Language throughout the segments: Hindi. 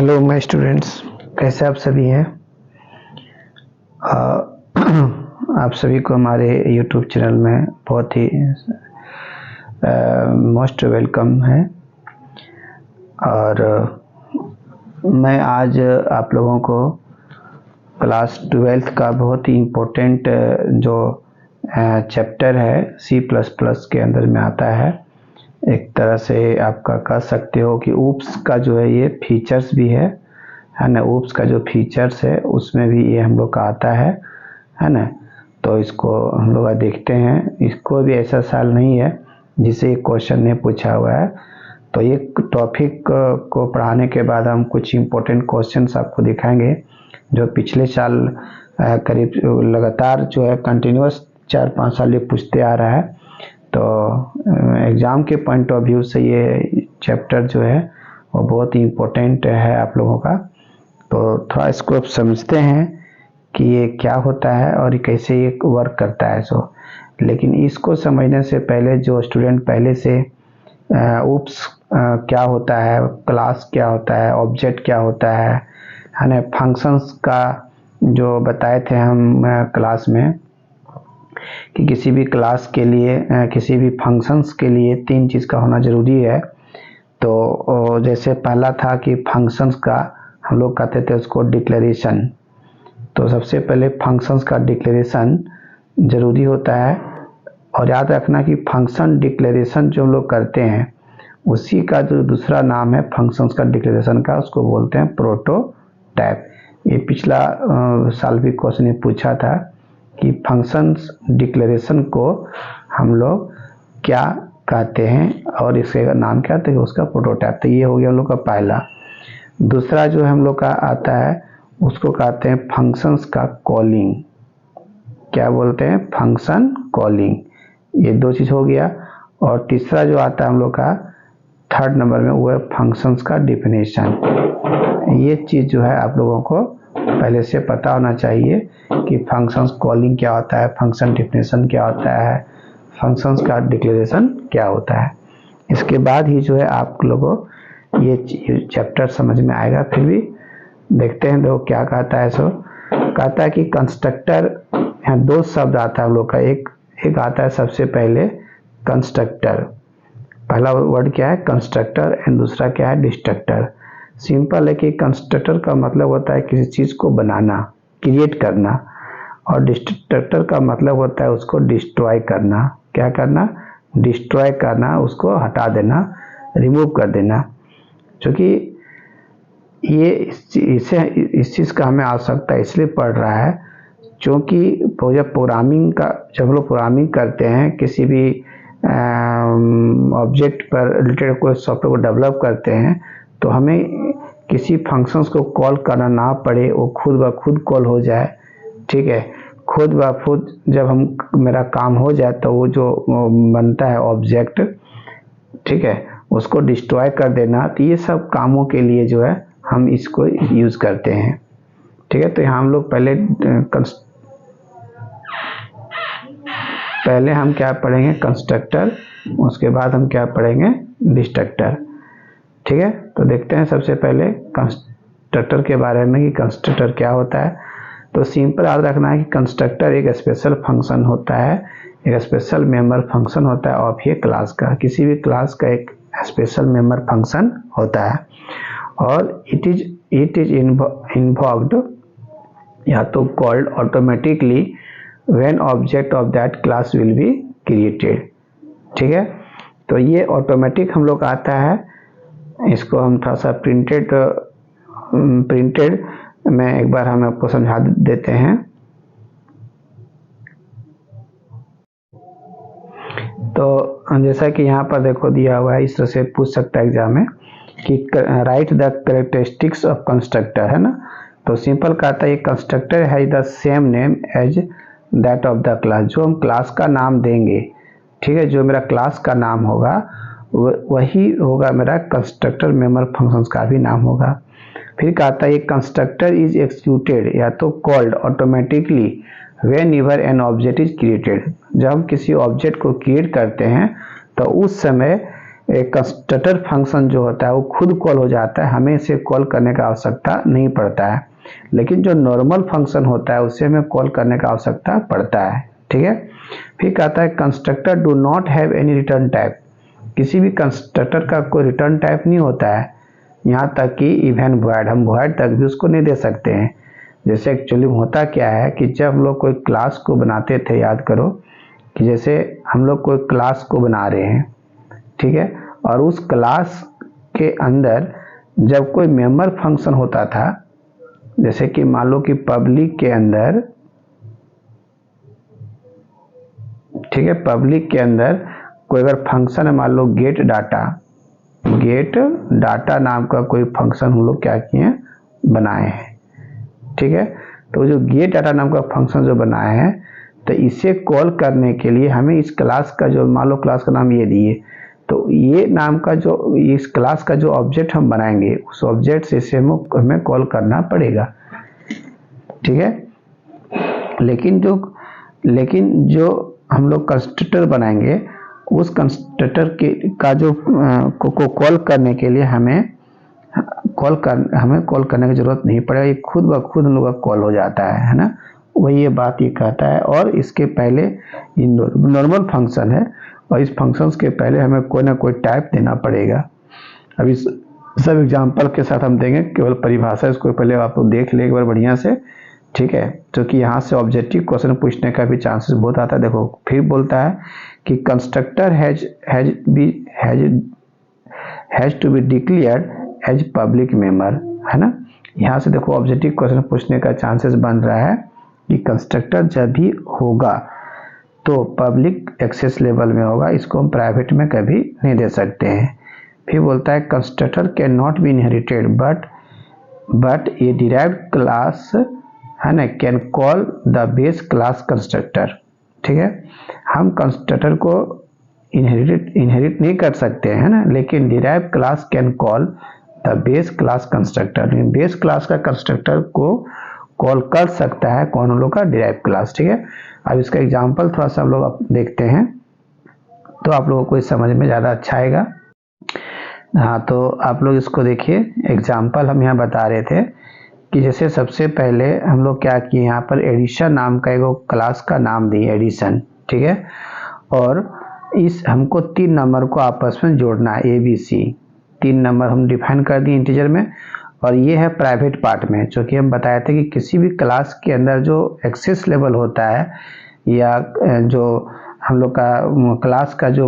हेलो माय स्टूडेंट्स, कैसे आप सभी हैं। आप सभी को हमारे यूट्यूब चैनल में बहुत ही मोस्ट वेलकम है। और मैं आज आप लोगों को क्लास 12th का बहुत ही इम्पोर्टेंट जो चैप्टर है C++ के अंदर में आता है। एक तरह से आपका कह सकते हो कि ऊप्स का जो है ये फीचर्स भी है ना। ऊप्स का जो फीचर्स है उसमें भी ये हम लोग का आता है ना। तो इसको हम लोग देखते हैं। इसको भी ऐसा साल नहीं है जिसे क्वेश्चन ने पूछा हुआ है। तो ये टॉपिक को पढ़ाने के बाद हम कुछ इम्पोर्टेंट क्वेश्चंस आपको दिखाएंगे जो पिछले साल करीब लगातार जो है कंटिन्यूस 4-5 साल ये पूछते आ रहा है। तो एग्ज़ाम के पॉइंट ऑफ व्यू से ये चैप्टर जो है वो बहुत ही इम्पोर्टेंट है आप लोगों का। तो थोड़ा इसको आप समझते हैं कि ये क्या होता है और कैसे ये वर्क करता है। लेकिन इसको समझने से पहले जो स्टूडेंट पहले से ऊप्स क्या होता है, क्लास क्या होता है, ऑब्जेक्ट क्या होता है ना, फंक्शंस का जो बताए थे हम क्लास में कि किसी भी क्लास के लिए किसी भी फंक्शंस के लिए 3 चीज़ का होना ज़रूरी है। तो जैसे पहला था कि फंक्शंस का हम लोग कहते थे उसको डिक्लेरेशन। तो सबसे पहले फंक्शंस का डिक्लेरेशन ज़रूरी होता है। और याद रखना कि फंक्शन डिक्लेरेशन जो हम लोग करते हैं उसी का जो दूसरा नाम है फंक्शंस का डिक्लेरेशन का, उसको बोलते हैं प्रोटोटाइप। ये पिछला साल भी क्वेश्चन ने पूछा था कि फंक्शंस डिक्लेरेशन को हम लोग क्या कहते हैं और इसका नाम क्या है, उसका प्रोटोटाइप। तो ये हो गया हम लोग का पहला। दूसरा जो हम लोग का आता है उसको कहते हैं फंक्शंस का कॉलिंग। क्या बोलते हैं? Function calling. ये 2 चीज़ हो गया। और तीसरा जो आता है हम लोग का 3rd नंबर में वो है फंक्शंस का डिफिनेशन। ये चीज़ जो है आप लोगों को पहले से पता होना चाहिए कि फंक्शंस कॉलिंग क्या होता है, फंक्शन डिफिनेशन क्या होता है, फंक्शंस का डिक्लेरेशन क्या होता है। इसके बाद ही जो है आप लोगों ये चैप्टर समझ में आएगा। फिर भी देखते हैं देखो क्या कहता है। कहता है कि कंस्ट्रक्टर, यहाँ 2 शब्द आता है हम लोग का। एक आता है सबसे पहले कंस्ट्रक्टर। पहला वर्ड क्या है? कंस्ट्रक्टर। एंड दूसरा क्या है? डिस्ट्रक्टर। सिंपल है कि कंस्ट्रक्टर का मतलब होता है किसी चीज़ को बनाना, क्रिएट करना। और डिस्ट्रक्टर का मतलब होता है उसको डिस्ट्रॉय करना। क्या करना? डिस्ट्रॉय करना, उसको हटा देना, रिमूव कर देना। क्योंकि ये इस चीज़ का हमें आवश्यकता इसलिए पड़ रहा है क्योंकि जब हम लोग प्रोग्रामिंग करते हैं, किसी भी ऑब्जेक्ट पर रिलेटेड कोई सॉफ्टवेयर को डेवलप करते हैं, तो हमें किसी फंक्शंस को कॉल करना ना पड़े, वो खुद ब खुद कॉल हो जाए। ठीक है, खुद ब खुद जब मेरा काम हो जाए तो वो जो बनता है ऑब्जेक्ट, ठीक है, उसको डिस्ट्रॉय कर देना। तो ये सब कामों के लिए जो है हम इसको यूज़ करते हैं। ठीक है, तो यहाँ हम लोग पहले हम क्या पढ़ेंगे? कंस्ट्रक्टर। उसके बाद हम क्या पढ़ेंगे? डिस्ट्रक्टर। ठीक है, तो देखते हैं सबसे पहले कंस्ट्रक्टर के बारे में कि कंस्ट्रक्टर क्या होता है। तो सिंपल याद रखना है कि कंस्ट्रक्टर एक स्पेशल फंक्शन होता है, एक स्पेशल मेंबर फंक्शन होता है ऑफ ये क्लास का। किसी भी क्लास का एक स्पेशल मेंबर फंक्शन होता है और इट इज इन्वॉल्व्ड या तो called automatically when object of that class will be created. ठीक है, तो ये ऑटोमेटिक हम लोग आता है। इसको हम थोड़ा सा प्रिंटेड में एक बार हम आपको समझा देते हैं। तो जैसा कि यहाँ पर देखो दिया हुआ है, इस तरह से पूछ सकता है एग्जाम में कि write the characteristics of constructor, है ना। तो सिंपल कहता है ये कंस्ट्रक्टर है the same name as that of the class. जो हम क्लास का नाम देंगे, ठीक है, जो मेरा क्लास का नाम होगा वही होगा मेरा कंस्ट्रक्टर मेंबर फंक्शंस का भी नाम होगा। फिर कहता है ये कंस्ट्रक्टर इज एक्सिक्यूटेड या तो called automatically when ever an object is created. जब हम किसी ऑब्जेक्ट को क्रिएट करते हैं तो उस समय एक कंस्ट्रक्टर फंक्शन जो होता है वो खुद कॉल हो जाता है, हमें इसे कॉल करने का आवश्यकता नहीं पड़ता है। लेकिन जो नॉर्मल फंक्शन होता है उसे हमें कॉल करने का आवश्यकता पड़ता है। ठीक है, फिर कहता है constructor do not have any return type. किसी भी कंस्ट्रक्टर का कोई रिटर्न टाइप नहीं होता है, यहाँ तक कि इवन वॉइड, हम वॉइड तक भी उसको नहीं दे सकते हैं। जैसे एक्चुअली होता क्या है कि जब हम लोग कोई क्लास को बनाते थे, याद करो कि जैसे हम लोग कोई क्लास को बना रहे हैं, ठीक है, और उस क्लास के अंदर जब कोई मेंबर फंक्शन होता था, जैसे कि मान लो कि पब्लिक के अंदर, ठीक है, पब्लिक के अंदर कोई अगर फंक्शन है, मान लो गेट डाटा नाम का कोई फंक्शन हम लोग क्या किए हैं, बनाए हैं। ठीक है, तो जो गेट डाटा नाम का फंक्शन जो बनाए हैं, तो इसे कॉल करने के लिए हमें इस क्लास का जो, मान लो क्लास का नाम ये दिए, तो ये नाम का जो, इस क्लास का जो ऑब्जेक्ट हम बनाएंगे उस ऑब्जेक्ट से इसे हमें कॉल करना पड़ेगा। ठीक है, लेकिन जो हम लोग कंस्ट्रक्टर बनाएंगे उस कंस्ट्रक्टर का जो को कॉल करने के लिए हमें कॉल करने की जरूरत नहीं पड़ेगा, ये खुद ब खुद हम लोग का कॉल हो जाता है ना। वही ये बात ये कहता है। और इसके पहले ये नॉर्मल फंक्शन है और इस फंक्शंस के पहले हमें कोई ना कोई टाइप देना पड़ेगा। अब इस सब एग्जांपल के साथ हम देंगे, केवल परिभाषा इसको पहले आप लोग देख ले एक बार बढ़िया से। ठीक है, तो कि यहाँ से ऑब्जेक्टिव क्वेश्चन पूछने का भी चांसेस बहुत आता है। देखो फिर बोलता है कि constructor has to be declared as public member, है ना। यहाँ से देखो ऑब्जेक्टिव क्वेश्चन पूछने का चांसेस बन रहा है कि कंस्ट्रक्टर जब भी होगा तो पब्लिक एक्सेस लेवल में होगा, इसको हम प्राइवेट में कभी नहीं दे सकते हैं। फिर बोलता है constructor can not be inherited but A derived class, है ना, can call the base class constructor. ठीक है, हम कंस्ट्रक्टर को इनहेरिट नहीं कर सकते हैं ना, लेकिन derive class can call the base class constructor, base class का कंस्ट्रक्टर को कॉल कर सकता है कौन, हम लोग का डिराइव क्लास। ठीक है, अब इसका एग्जांपल थोड़ा सा हम लोग देखते हैं तो आप लोगों को इस समझ में ज़्यादा अच्छा आएगा। हाँ, तो आप लोग इसको देखिए, एग्जांपल हम यहाँ बता रहे थे कि जैसे सबसे पहले हम लोग क्या किए, यहाँ पर एडिशन नाम का एक क्लास का नाम दिए एडिशन। ठीक है, और इस हमको 3 नंबर को आपस में जोड़ना है, ABC 3 नंबर हम डिफाइन कर दिए इंटीजर में, और ये है प्राइवेट पार्ट में, जो कि हम बताए थे कि किसी भी क्लास के अंदर जो एक्सेस लेवल होता है या जो हम लोग का क्लास का जो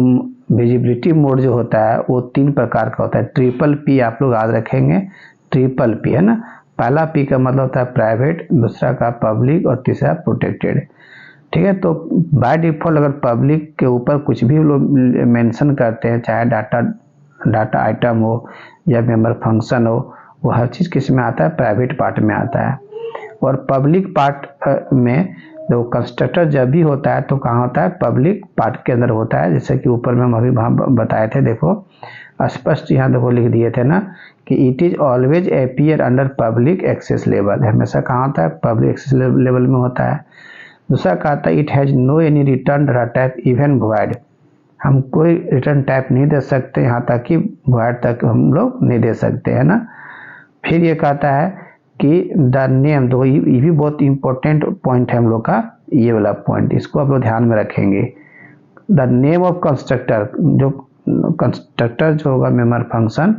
विजिबिलिटी मोड जो होता है वो 3 प्रकार का होता है। ट्रिपल P आप लोग याद रखेंगे, ट्रिपल P, है ना। पहला P का मतलब होता है प्राइवेट, दूसरा का पब्लिक और तीसरा प्रोटेक्टेड। ठीक है, तो बाय डिफॉल्ट अगर पब्लिक के ऊपर कुछ भी लोग मेंशन करते हैं, चाहे डाटा आइटम हो या मेंबर फंक्शन हो, वो हर चीज़ किस में आता है, प्राइवेट पार्ट में आता है। और पब्लिक पार्ट में जो कंस्ट्रक्टर जब भी होता है तो कहाँ होता है, पब्लिक पार्ट के अंदर होता है। जैसे कि ऊपर में हम अभी बताए थे, देखो स्पष्ट यहाँ देखो लिख दिए थे ना कि it is always appear under public access level, हमेशा कहाँ होता है, पब्लिक एक्सेस लेवल में होता है। दूसरा कहता है it has no any return data type even void, हम कोई रिटर्न टाइप नहीं दे सकते, यहाँ तक कि वॉइड तक हम लोग नहीं दे सकते, है ना। फिर ये कहता है कि द नेम, तो ये भी बहुत इंपॉर्टेंट पॉइंट है हम लोग का, ये वाला पॉइंट, इसको आप लोग ध्यान में रखेंगे। द नेम ऑफ कंस्ट्रक्टर, जो कंस्ट्रक्टर जो होगा मेंबर फंक्शन,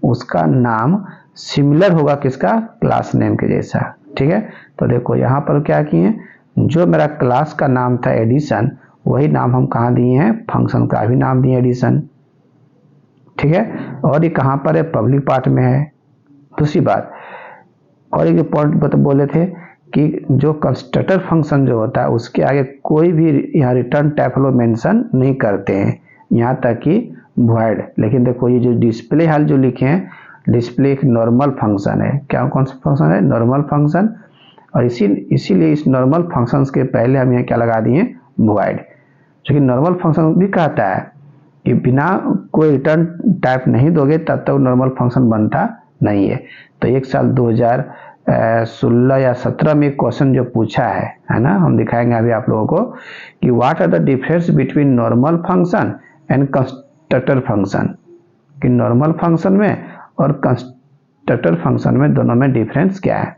उसका नाम सिमिलर होगा किसका, क्लास नेम के जैसा। ठीक है, तो देखो यहाँ पर क्या किए, जो मेरा क्लास का नाम था एडिशन, वही नाम हम कहाँ दिए हैं, फंक्शन का भी नाम दिए एडिशन। ठीक है, और ये कहाँ पर है, पब्लिक पार्ट में है। दूसरी बात, और एक पॉइंट बोले थे कि जो कंस्ट्रक्टर फंक्शन जो होता है उसके आगे कोई भी यहाँ रिटर्न टाइप लोग मेंशन नहीं करते हैं, यहाँ तक कि वॉइड। लेकिन देखो ये जो डिस्प्ले हाल जो लिखे हैं, डिस्प्ले एक नॉर्मल फंक्शन है। क्या कौन सा फंक्शन है, नॉर्मल फंक्शन। और इसीलिए इस नॉर्मल फंक्शंस के पहले हम यहाँ क्या लगा दिए, वॉइड, जो कि नॉर्मल फंक्शन भी कहता है कि बिना कोई रिटर्न टाइप नहीं दोगे तब तक नॉर्मल फंक्शन बनता नहीं है। तो एक साल 2016 या 17 में क्वेश्चन जो पूछा है ना, हम दिखाएंगे अभी आप लोगों को कि what are the difference between normal function and constructor function कि नॉर्मल फंक्शन में और कंस्ट्रक्टर फंक्शन में दोनों में डिफरेंस क्या है।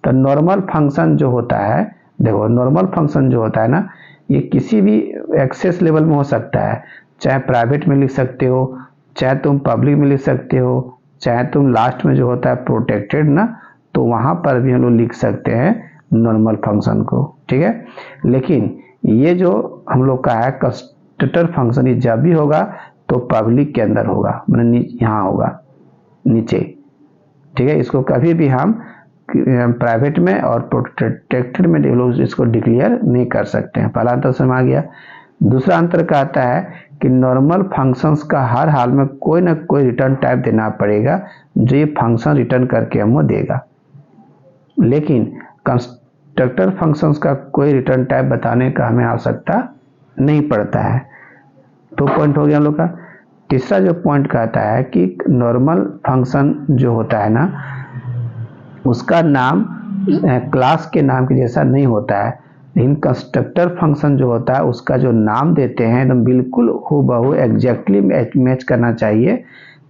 तो नॉर्मल फंक्शन जो होता है, देखो नॉर्मल फंक्शन जो होता है ना, ये किसी भी एक्सेस लेवल में हो सकता है, चाहे प्राइवेट में लिख सकते हो, चाहे तुम पब्लिक में लिख सकते हो, चाहे तुम लास्ट में जो होता है प्रोटेक्टेड ना, तो वहां पर भी हम लोग लिख सकते हैं नॉर्मल फंक्शन को, ठीक है। लेकिन ये जो हम लोग का है कंस्ट्रक्टर फंक्शन, ये जब भी होगा तो पब्लिक के अंदर होगा, मतलब यहाँ होगा नीचे, ठीक है। इसको कभी भी हम प्राइवेट में और प्रोटेक्टेड में लोग इसको डिक्लेयर नहीं कर सकते हैं। पहला अंतर समझ आ गया। दूसरा अंतर कहता है कि नॉर्मल फंक्शंस का हर हाल में कोई ना कोई रिटर्न टाइप देना पड़ेगा जो ये फंक्शन रिटर्न करके हमको देगा, लेकिन कंस्ट्रक्टर फंक्शंस का कोई रिटर्न टाइप बताने का हमें आवश्यकता नहीं पड़ता है। तो पॉइंट हो गया हम लोग का। तीसरा जो पॉइंट कहता है कि नॉर्मल फंक्शन जो होता है ना, उसका नाम क्लास के नाम के जैसा नहीं होता है, लेकिन कंस्ट्रक्टर फंक्शन जो होता है उसका जो नाम देते हैं एकदम बिल्कुल हूबहू एग्जैक्टली मैच करना चाहिए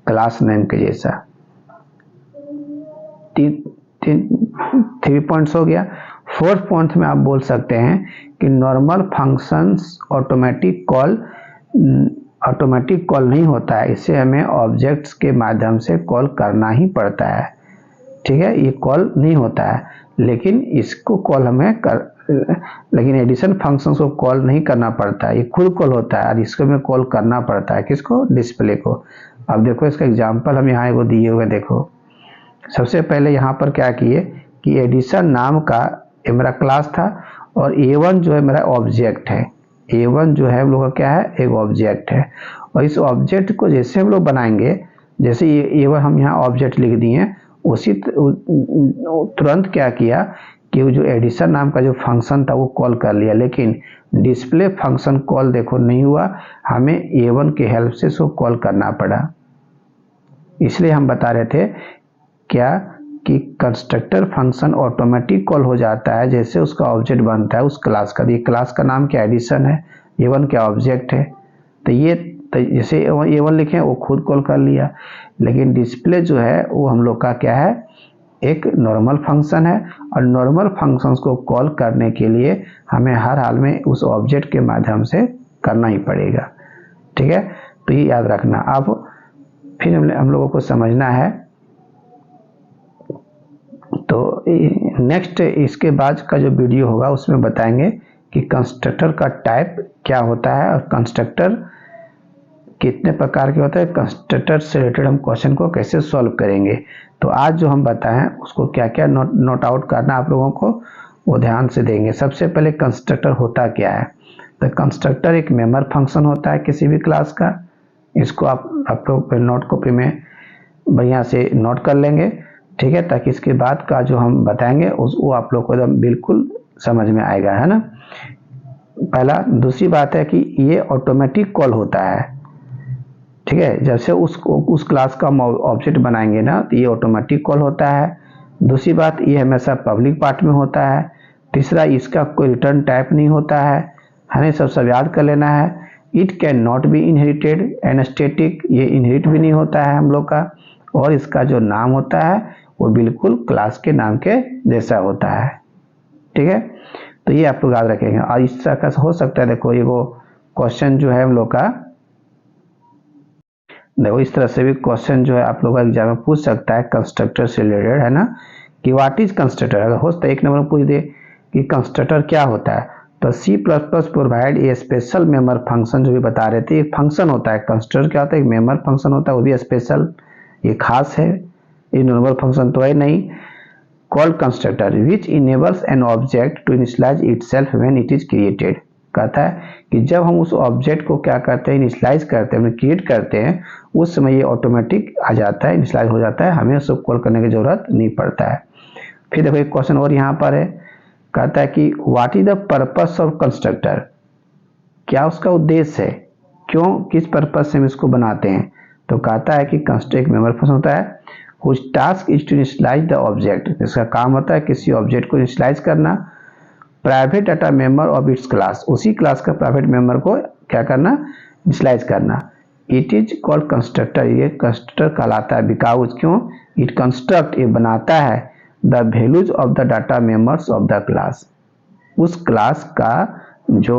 क्लास नेम के जैसा। 3 पॉइंट्स हो गया। 4th पॉइंट में आप बोल सकते हैं कि नॉर्मल फंक्शंस ऑटोमेटिक कॉल नहीं होता है, इसे हमें ऑब्जेक्ट्स के माध्यम से कॉल करना ही पड़ता है, ठीक है। ये कॉल नहीं होता है, लेकिन इसको कॉल लेकिन एडिशन फंक्शंस को कॉल नहीं करना पड़ता है, ये खुद कॉल होता है और इसको हमें कॉल करना पड़ता है। किसको? डिस्प्ले को। अब देखो इसका एग्जांपल हम यहाँ वो दिए हुए, देखो सबसे पहले यहाँ पर क्या किए कि एडिशन नाम का मेरा क्लास था और A1 जो है मेरा ऑब्जेक्ट है। A1 जो है हम लोग का क्या है? एक ऑब्जेक्ट है। और इस ऑब्जेक्ट को जैसे हम लोग बनाएंगे, जैसे ये A1 हम यहाँ ऑब्जेक्ट लिख दिए, उसी तुरंत क्या किया कि वो जो एडिशन नाम का जो फंक्शन था वो कॉल कर लिया, लेकिन डिस्प्ले फंक्शन कॉल देखो नहीं हुआ, हमें A1 के हेल्प से इसको कॉल करना पड़ा। इसलिए हम बता रहे थे क्या कि कंस्ट्रक्टर फंक्शन ऑटोमेटिक कॉल हो जाता है जैसे उसका ऑब्जेक्ट बनता है उस क्लास का। ये क्लास का नाम क्या? एडिशन है, A1 क्या ऑब्जेक्ट है, तो जैसे A1 लिखे वो खुद कॉल कर लिया। लेकिन डिस्प्ले जो है वो हम लोग का क्या है? एक नॉर्मल फंक्शन है, और नॉर्मल फंक्शंस को कॉल करने के लिए हमें हर हाल में उस ऑब्जेक्ट के माध्यम से करना ही पड़ेगा, ठीक है। तो ये याद रखना। अब फिर हम लोगों को समझना है, तो नेक्स्ट इसके बाद का जो वीडियो होगा उसमें बताएंगे कि कंस्ट्रक्टर का टाइप क्या होता है और कंस्ट्रक्टर कितने प्रकार के होते हैं, कंस्ट्रक्टर से रिलेटेड हम क्वेश्चन को कैसे सॉल्व करेंगे। तो आज जो हम बताएं उसको क्या क्या नोट आउट करना आप लोगों को, वो ध्यान से देंगे। सबसे पहले कंस्ट्रक्टर होता क्या है? तो कंस्ट्रक्टर एक मेंबर फंक्शन होता है किसी भी क्लास का। इसको आप लोग नोट कॉपी में बढ़िया से नोट कर लेंगे, ठीक है, ताकि इसके बाद का जो हम बताएंगे वो आप लोग को एकदम बिल्कुल समझ में आएगा, है ना। पहला। दूसरी बात है कि ये ऑटोमेटिक कॉल होता है, ठीक है। जैसे उस क्लास का ऑब्जेक्ट बनाएंगे ना तो ये ऑटोमेटिक कॉल होता है। दूसरी बात, ये हमेशा पब्लिक पार्ट में होता है। तीसरा, इसका कोई रिटर्न टाइप नहीं होता है, हमें सब याद कर लेना है। It can not be inherited and static, ये इनहेरिट भी नहीं होता है हम लोग का। और इसका जो नाम होता है वो बिल्कुल क्लास के नाम के जैसा होता है, ठीक है। तो ये आप लोग याद रखेंगे। और इस तरह का हो सकता है, देखो ये वो क्वेश्चन जो है हम लोग का, देखो इस तरह से भी क्वेश्चन जो है आप लोग का एग्जाम में पूछ सकता है कंस्ट्रक्टर से रिलेटेड, है ना, कि व्हाट इज कंस्ट्रक्टर। अगर हो सकता है 1 नंबर में पूछ दे कि कंस्ट्रक्टर क्या होता है, तो C++ provide a special member function, जो भी बता रहे थे, एक फंक्शन होता है। कंस्ट्रक्टर क्या होता है? एक मेंबर फंक्शन होता है, वो भी स्पेशल, ये खास है, ये नॉर्मल फंक्शन तो है नहीं। Called constructor which enables an object to initialize itself when it is created. कहता है कि जब हम उस ऑब्जेक्ट को क्या करते हैं? इनिशियलाइज करते हैं, क्रिएट करते हैं, उस समय ये ऑटोमेटिक आ जाता है, इनिशियलाइज हो जाता है, हमें उसको कॉल करने की जरूरत नहीं पड़ता है। फिर देखो एक क्वेश्चन और यहाँ पर है, कहता है कि what is the purpose of constructor, क्या उसका उद्देश्य है, क्यों, किस पर्पस से हम इसको बनाते हैं। तो कहता है कि कंस्ट्रक्टर एक मेंबर फंक्शन होता है whose task is to initialize the object, इसका काम होता है किसी ऑब्जेक्ट को इनिशियलाइज करना। Private data member of its class, उसी क्लास का प्राइवेट मेंबर को क्या करना? इनिशियलाइज करना। इट इज कॉल्ड कंस्ट्रक्टर, ये कंस्ट्रक्टर कहलाता है। बिकॉज क्यों, इट कंस्ट्रक्ट, ये बनाता है the values of the data members of the class, उस क्लास का जो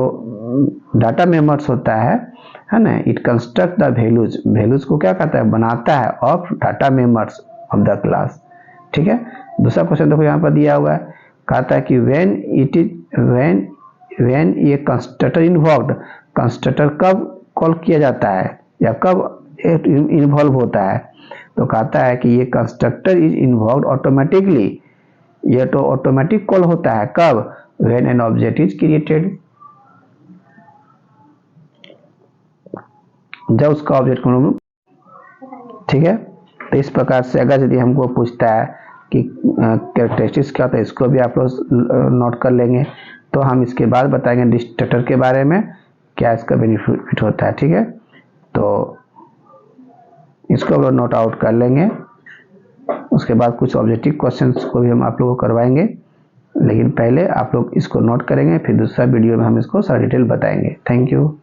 डाटा मेंबर्स होता है ना, it construct the values, values को क्या कहता है, बनाता है, of data members of the class. ठीक है। दूसरा क्वेश्चन देखो यहाँ पर दिया हुआ है, कहता है कि व्हेन ये कंस्ट्रक्टर इन्वॉल्व्ड, कंस्ट्रक्टर कब कॉल किया जाता है या कब इन्वॉल्व होता है, तो कहता है कि ये कंस्ट्रक्टर इज इन्वॉल्व ऑटोमेटिकली, ये तो ऑटोमेटिक कॉल होता है कब, when an object is created, जब उसका ऑब्जेक्ट। ठीक है। तो इस प्रकार से अगर यदि हमको पूछता है कि कैरेक्टरिस्टिक्स क्या होता है, इसको भी आप लोग नोट कर लेंगे। तो हम इसके बाद बताएंगे डिस्ट्रक्टर के बारे में, क्या इसका बेनिफिट होता है। ठीक है। तो इसको हम लोग नोट आउट कर लेंगे। उसके बाद कुछ ऑब्जेक्टिव क्वेश्चंस को भी हम आप लोगों को करवाएंगे, लेकिन पहले आप लोग इसको नोट करेंगे, फिर दूसरा वीडियो में हम इसको सारा डिटेल बताएंगे। Thank you.